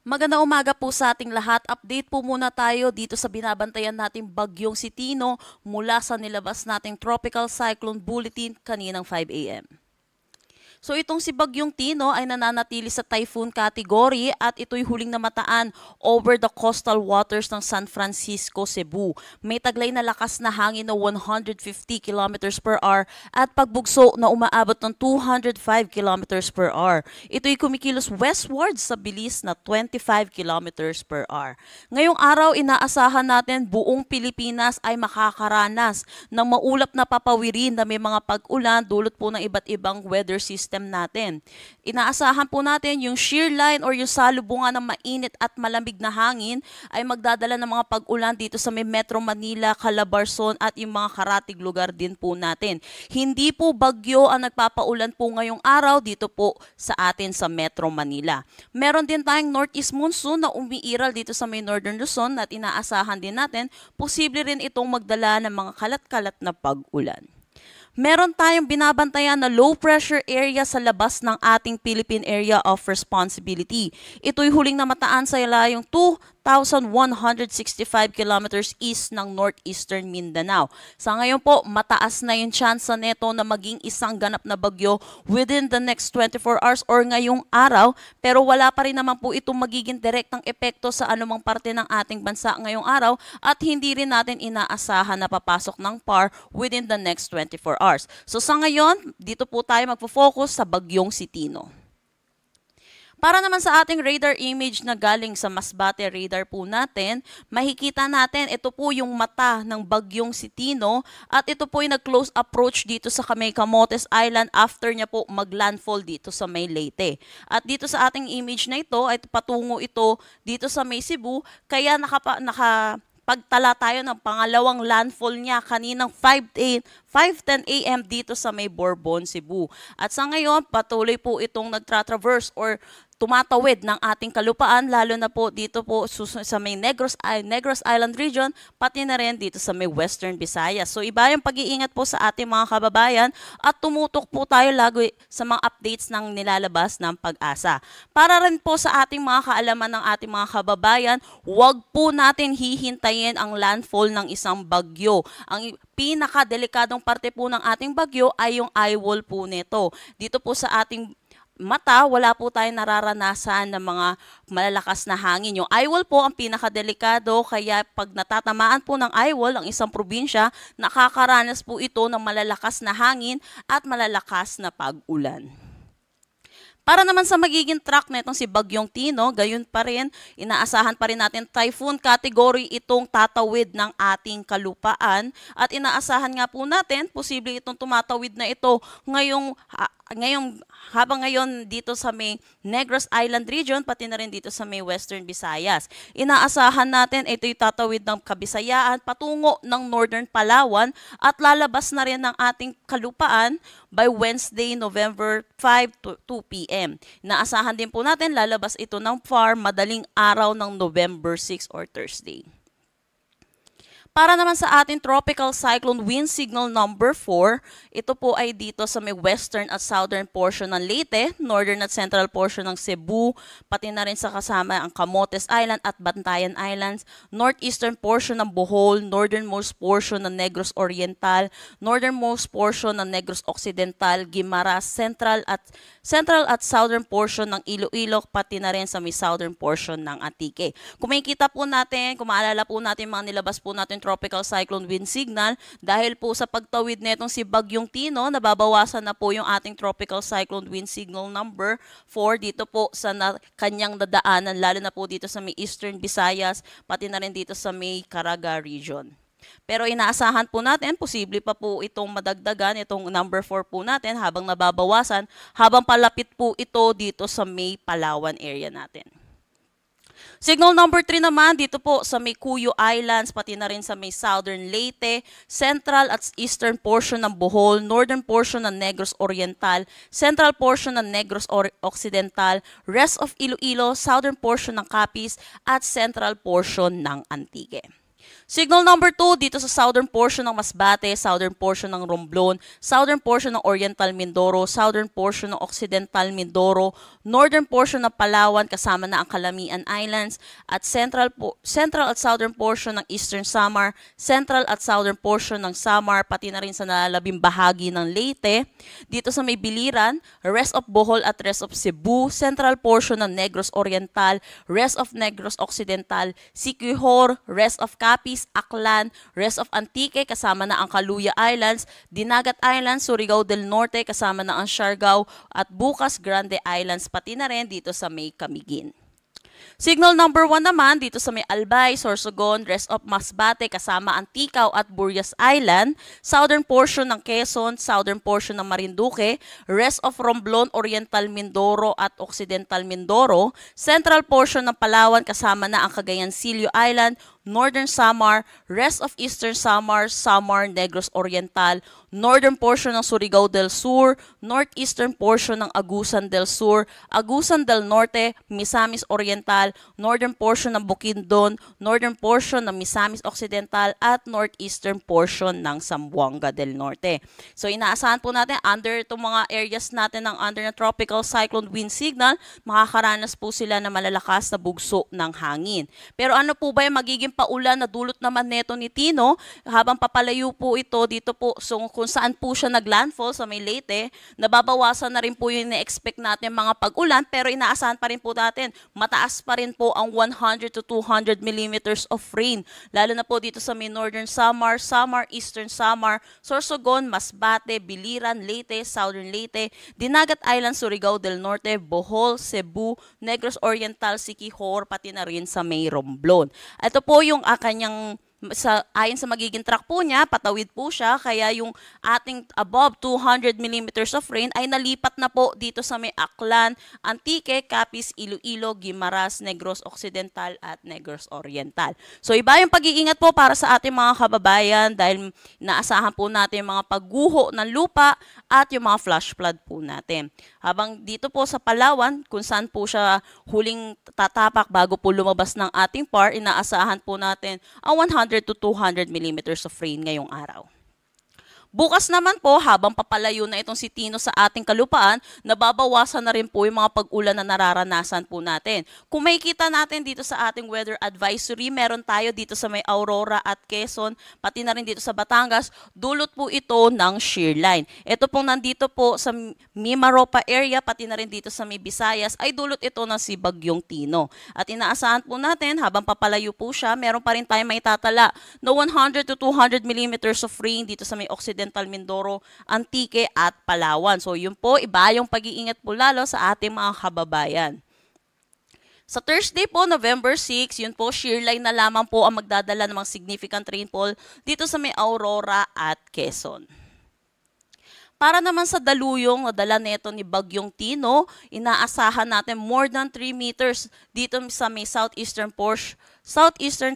Magandang umaga po sa ating lahat. Update po muna tayo dito sa binabantayan nating bagyong si Tino mula sa nilabas nating Tropical Cyclone Bulletin kaninang 5 a.m. So itong si Bagyong Tino ay nananatili sa typhoon category at ito'y huling namataan over the coastal waters ng San Francisco, Cebu. May taglay na lakas na hangin na 150 kilometers per hour at pagbugso na umaabot ng 205 kilometers per hour. Ito'y kumikilos westward sa bilis na 25 kilometers per hour. Ngayong araw, inaasahan natin buong Pilipinas ay makakaranas ng maulap na papawirin na may mga pag-ulan dulot po ng iba't ibang weather system natin. Inaasahan po natin yung shear line or yung salubungan ng mainit at malamig na hangin ay magdadala ng mga pag-ulan dito sa may Metro Manila, Calabarzon at yung mga karatig lugar din po natin. Hindi po bagyo ang nagpapaulan po ngayong araw dito po sa atin sa Metro Manila. Meron din tayong northeast monsoon na umiiral dito sa may Northern Luzon at inaasahan din natin posible rin itong magdala ng mga kalat-kalat na pag-ulan. Meron tayong binabantayan na low pressure area sa labas ng ating Philippine Area of Responsibility. Ito'y huling namataan sa ilayong 2,165 kilometers east ng northeastern Mindanao. Sa ngayon po, mataas na yung tsansa neto na maging isang ganap na bagyo within the next 24 hours or ngayong araw, pero wala pa rin naman po itong magiging direktang epekto sa anumang parte ng ating bansa ngayong araw at hindi rin natin inaasahan na papasok ng PAR within the next 24 hours. So sa ngayon, dito po tayo magpo-focus sa bagyong si Tino. Para naman sa ating radar image na galing sa Masbate radar po natin, makikita natin ito po yung mata ng bagyong si Tino at ito po yung nag-close approach dito sa may Camotes Island after niya po mag-landfall dito sa may Leyte. At dito sa ating image na ito ay patungo ito dito sa may Cebu kaya pagtala tayo ng pangalawang landfall niya kaninang 5:10 a.m. dito sa may Bourbon, Cebu. At sa ngayon, patuloy po itong nagtra-traverse or tumatawid ng ating kalupaan, lalo na po dito po sa may Negros Island region, pati na rin dito sa may Western Visayas. So iba yung pag-iingat po sa ating mga kababayan at tumutok po tayo lagi sa mga updates ng nilalabas ng Pag-asa. Para rin po sa ating mga kaalaman ng ating mga kababayan, huwag po natin hihintayin ang landfall ng isang bagyo. Ang pinakadelikadong parte po ng ating bagyo ay yung eye wall po nito. Dito po sa ating mata, wala po tayong nararanasan ng mga malalakas na hangin. Yung eye wall po ang pinakadelikado, kaya pag natatamaan po ng eye wall ang isang probinsya, nakakaranas po ito ng malalakas na hangin at malalakas na pag-ulan. Para naman sa magiging track na itong si Bagyong Tino, gayon pa rin, inaasahan pa rin natin typhoon category itong tatawid ng ating kalupaan at inaasahan nga po natin, posible itong tumatawid na ito habang ngayon dito sa may Negros Island region, pati na rin dito sa may Western Visayas. Inaasahan natin ito'y tatawid ng Kabisayaan patungo ng Northern Palawan at lalabas na rin ng ating kalupaan by Wednesday, November 5 to 2 p.m. Inaasahan din po natin lalabas ito ng PAR madaling araw ng November 6 or Thursday. Para naman sa ating tropical cyclone wind signal number 4, ito po ay dito sa may western at southern portion ng Leyte, northern at central portion ng Cebu, pati na rin sa kasama ang Camotes Island at Bantayan Islands, northeastern portion ng Bohol, northernmost portion ng Negros Oriental, northernmost portion ng Negros Occidental, Guimaras, central at southern portion ng Iloilo, pati na rin sa may southern portion ng Antique. Kung makikita po natin, kung maalala po natin mga nilabas po natin tropical cyclone wind signal, dahil po sa pagtawid netong si Bagyong Tino, nababawasan na po yung ating tropical cyclone wind signal number 4 dito po sa kanyang dadaanan, lalo na po dito sa may Eastern Visayas, pati na rin dito sa may Caraga region. Pero inaasahan po natin, posible pa po itong madagdagan, itong number 4 po natin habang nababawasan, habang palapit po ito dito sa may Palawan area natin. Signal number 3 naman dito po sa may Cuyo Islands, pati na rin sa may southern Leyte, central at eastern portion ng Bohol, northern portion ng Negros Oriental, central portion ng Negros Occidental, rest of Iloilo, southern portion ng Capiz, at central portion ng Antique. Signal number 2 dito sa southern portion ng Masbate, southern portion ng Romblon, southern portion ng Oriental Mindoro, southern portion ng Occidental Mindoro, northern portion ng Palawan kasama na ang Calamian Islands, at central at southern portion ng Eastern Samar, central at southern portion ng Samar, pati na rin sa nalalabing bahagi ng Leyte. Dito sa may Biliran, rest of Bohol at rest of Cebu, central portion ng Negros Oriental, rest of Negros Occidental, Siquijor, rest of Capiz, Aklan, rest of Antique kasama na ang Kaluya Islands, Dinagat Islands, Surigao del Norte kasama na ang Siargao, at Bukas Grande Islands pati na rin dito sa may Camiguin. Signal number 1 naman dito sa may Albay, Sorsogon, rest of Masbate kasama ang Ticao at Burias Island, southern portion ng Quezon, southern portion ng Marinduque, rest of Romblon, Oriental Mindoro at Occidental Mindoro, central portion ng Palawan kasama na ang Cagayancillo Island, northern Samar, rest of Eastern Samar, Samar, Negros Oriental, northern portion ng Surigao del Sur, northeastern portion ng Agusan del Sur, Agusan del Norte, Misamis Oriental, northern portion ng Bukidnon, northern portion ng Misamis Occidental, at northeastern portion ng Zamboanga del Norte. So inaasahan po natin under itong mga areas natin ng under na tropical cyclone wind signal, makakaranas po sila ng malalakas na bugso ng hangin. Pero ano po ba yung magiging paulan na dulot naman neto ni Tino habang papalayo po ito dito po kung saan po siya naglandfall sa may Leyte, nababawasan na rin po yung na-expect natin mga pag-ulan, pero inaasahan pa rin po natin mataas pa rin po ang 100 to 200 millimeters of rain, lalo na po dito sa may northern Samar, Eastern Samar, Sorsogon, Masbate, Biliran, Leyte, Southern Leyte, Dinagat Island, Surigao del Norte, Bohol, Cebu, Negros Oriental, Siquijor, pati na rin sa may Romblon. Ito po yung kanyang ayon sa magiging track po niya, patawid po siya, kaya yung ating above 200 millimeters of rain ay nalipat na po dito sa may Aklan, Antique, Capiz, Iloilo, Guimaras, Negros Occidental at Negros Oriental. So iba yung pag-iingat po para sa ating mga kababayan dahil naasahan po natin yung mga pagguho ng lupa at yung mga flash flood po natin. Habang dito po sa Palawan, kung saan po siya huling tatapak bago po lumabas ng ating PAR, inaasahan po natin ang 100 to 200 millimeters of rain ngayong araw. Bukas naman po, habang papalayo na itong si Tino sa ating kalupaan, nababawasan na rin po yung mga pag-ulan na nararanasan po natin. Kung makikita natin dito sa ating weather advisory, meron tayo dito sa may Aurora at Quezon, pati na rin dito sa Batangas, dulot po ito ng shear line. Ito pong nandito po sa Mimaropa area, pati na rin dito sa may Visayas, ay dulot ito ng si Bagyong Tino. At inaasahan po natin, habang papalayo po siya, meron pa rin tayo may tatala na 100 to 200 millimeters of rain dito sa may Occidental Mindoro, Antique at Palawan. So yun po, iba yung pag-iingat po lalo sa ating mga kababayan. Sa Thursday po, November 6, yun po, shear line na lamang po ang magdadala ng mga significant rainfall dito sa may Aurora at Quezon. Para naman sa daluyong na dala neto ni Bagyong Tino, inaasahan natin more than 3 meters dito sa may southeastern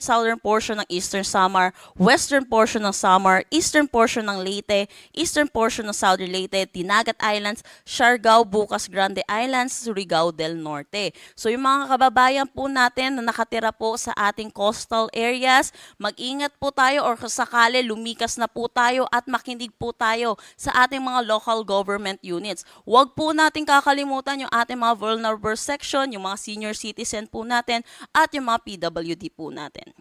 southern portion ng Eastern Samar, western portion ng Samar, eastern portion ng Leyte, eastern portion ng Southern Leyte, Dinagat Islands, Siargao, Bukas Grande Islands, Surigao del Norte. So yung mga kababayan po natin na nakatira po sa ating coastal areas, mag-ingat po tayo or sakali lumikas na po tayo at makinig po tayo sa ating mga local government units. Huwag po natin kakalimutan yung ating mga vulnerable section, yung mga senior citizen po natin at yung mga PWD po natin.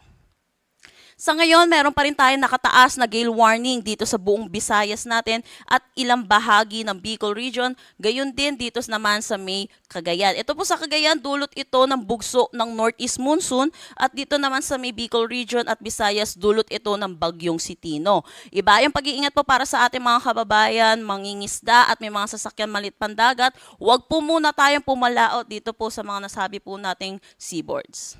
Sa ngayon, meron pa rin tayong nakataas na gale warning dito sa buong Visayas natin at ilang bahagi ng Bicol region, gayon din dito naman sa may Cagayan. Ito po sa Cagayan, dulot ito ng bugso ng northeast monsoon at dito naman sa may Bicol region at Visayas, dulot ito ng bagyong si Tino. Iba yung pag-iingat po para sa ating mga kababayan, mangingisda at may mga sasakyan malit pandagat. Huwag po muna tayong pumalaot dito po sa mga nasabi po nating seaboards.